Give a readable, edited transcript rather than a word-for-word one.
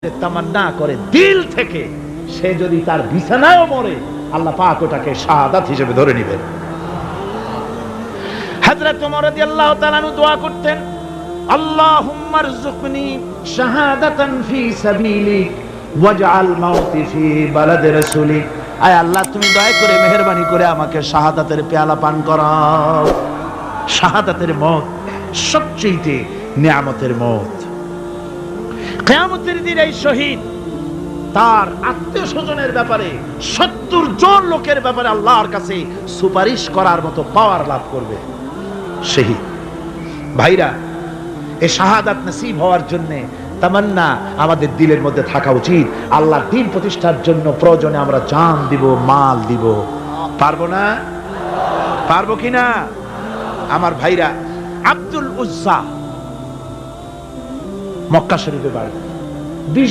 তামান্না করে দিল থেকে, সে যদি তার বিছানায়ও মরে আল্লাহ পাক ওটাকে শাহাদাত হিসেবে ধরে নেবেন। হযরত ওমর রাদিয়াল্লাহু তাআলা আনহু দোয়া করতেন, আল্লাহুম্মা রযুকনি শাহাদাতান ফি সাবিলিক ওয়াজআল মাউতি ফি বালাদি রাসূলিক। আয় আল্লাহ, তুমি দয়া করে মেহেরবানি করে আমাকে শাহাদাতের পেয়ালা পান করাও। শাহাদাতের মত সবচেয়ে নিয়ামতের মত। কিয়ামতের দিন এই শহীদ তার আত্মীয় স্বজনের ব্যাপারে ৭০ জন লোকের ব্যাপারে আল্লাহর কাছে সুপারিশ করার মতো পাওয়ার লাভ করবে। শহীদ ভাইরা, এই শাহাদাত নসিব হওয়ার জন্য তামান্না আমাদের দিলের মধ্যে থাকা উচিত। আল্লাহর দ্বীন প্রতিষ্ঠার জন্য প্রয়োজনে আমরা জান দিব, মাল দিব। পারবো না? পারবো কিনা? আমার ভাইরা, আব্দুল উজ্জা মক্কা শরীফে বাড়ি, ২০